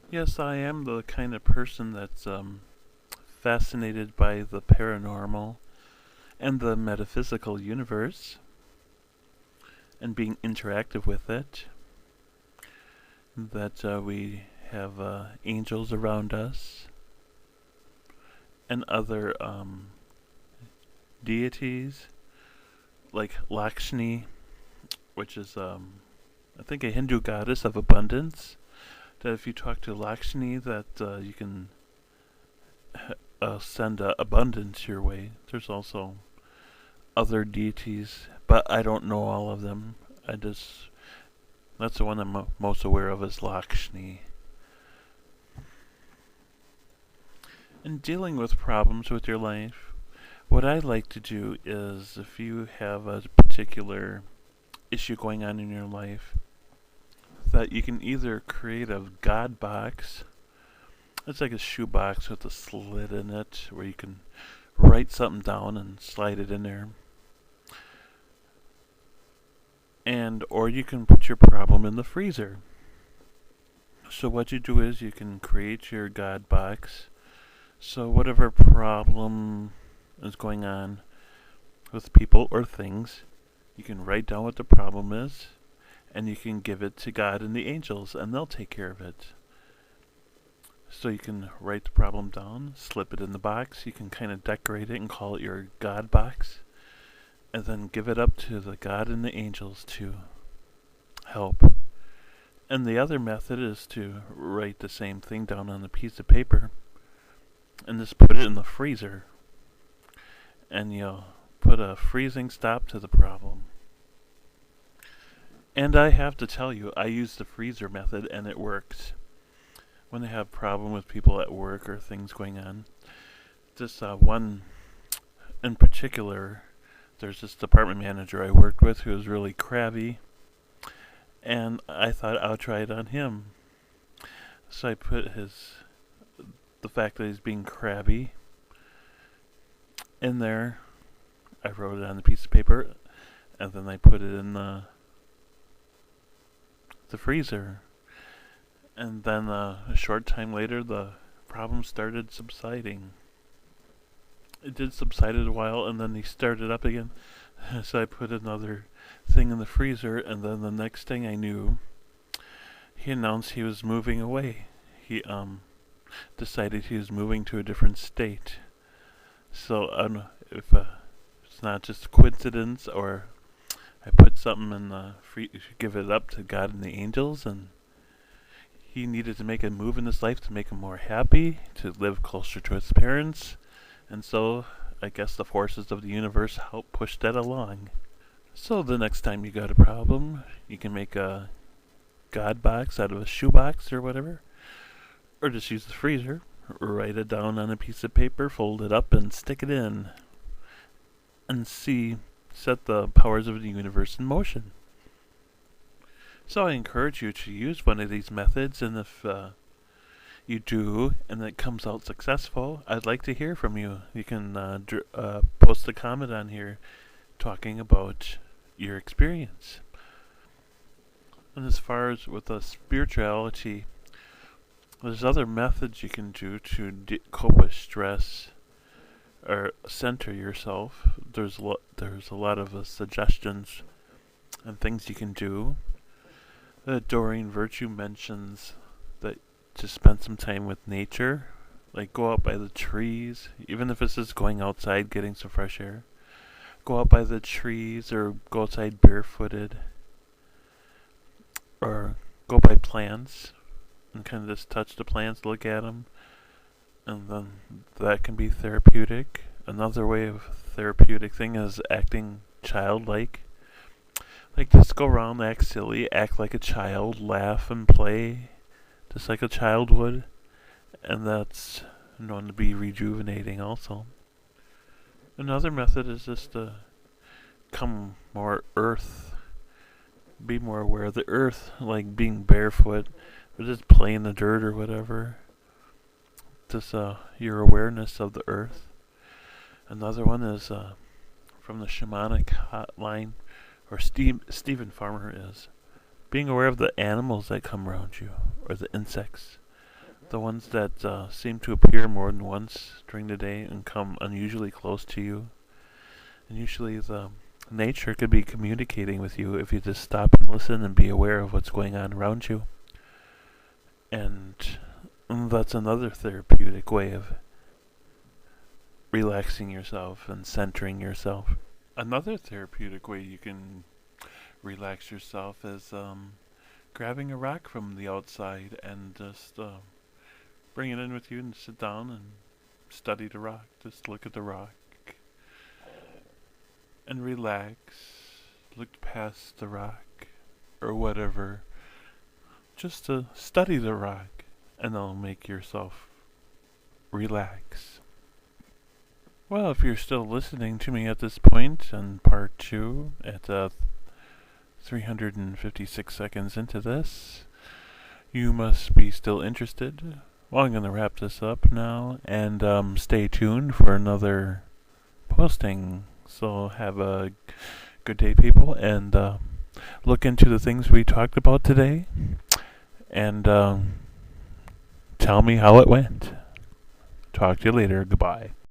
Yes, I am the kind of person that's fascinated by the paranormal and the metaphysical universe and being interactive with it. That we have angels around us and other deities like Lakshmi, which is, I think, a Hindu goddess of abundance. That if you talk to Lakshmi, that you can send abundance your way. There's also other deities, but I don't know all of them. I just That's the one I'm most aware of is Lakshmi. In dealing with problems with your life, what I like to do is if you have a particular issue going on in your life, that you can either create a God box. It's like a shoe box with a slit in it where you can write something down and slide it in there. And or you can put your problem in the freezer. So what you do is you can create your God box. So whatever problem is going on with people or things, you can write down what the problem is, and you can give it to God and the angels, and they'll take care of it. So you can write the problem down, slip it in the box, you can kind of decorate it and call it your God box, and then give it up to the God and the angels to help. And the other method is to write the same thing down on a piece of paper and just put it in the freezer. And you'll put a freezing stop to the problem. And I have to tell you, I use the freezer method and it works. When I have a problem with people at work or things going on. This one in particular, there's this department manager I worked with who was really crabby. And I thought I'll try it on him. So I put the fact that he's being crabby in there. I wrote it on a piece of paper, and then I put it in the freezer. And then a short time later, the problem started subsiding. It did subside a while, and then he started up again. So I put another thing in the freezer, and then the next thing I knew, he announced he was moving away. He decided he was moving to a different state. So I don't know if it's not just a coincidence, or I put something in the give it up to God and the angels, and he needed to make a move in his life to make him more happy, to live closer to his parents, and so I guess the forces of the universe help push that along. So the next time you got a problem, you can make a God box out of a shoebox or whatever, or just use the freezer, write it down on a piece of paper, fold it up, and stick it in, and set the powers of the universe in motion. So I encourage you to use one of these methods, and if you do and it comes out successful, I'd like to hear from you. You can post a comment on here talking about your experience. And as far as with the spirituality, there's other methods you can do to cope with stress or center yourself. There's a lot of suggestions and things you can do. Doreen Virtue mentions that to spend some time with nature, like go out by the trees, even if it's just going outside getting some fresh air. Go out by the trees or go outside barefooted, or go by plants and kind of just touch the plants, look at them, and then that can be therapeutic. Another way of therapeutic thing is acting childlike. Like just go around, act silly, act like a child, laugh and play, just like a child would, and that's known to be rejuvenating also. Another method is just to come more earth, be more aware of the earth, like being barefoot, or just play in the dirt or whatever. Just your awareness of the earth. Another one is from the shamanic hotline, or Stephen Farmer is being aware of the animals that come around you, or the insects. The ones that seem to appear more than once during the day and come unusually close to you. And usually the nature could be communicating with you if you just stop and listen and be aware of what's going on around you. And that's another therapeutic way of relaxing yourself and centering yourself. Another therapeutic way you can relax yourself is grabbing a rock from the outside and just bring it in with you and sit down and study the rock. Just look at the rock and relax. Look past the rock or whatever. Just to study the rock, and it'll make yourself relax. Well, if you're still listening to me at this point in part 2 at 356 seconds into this, you must be still interested. Well, I'm going to wrap this up now, and stay tuned for another posting. So have a good day, people, and look into the things we talked about today, and tell me how it went. Talk to you later. Goodbye.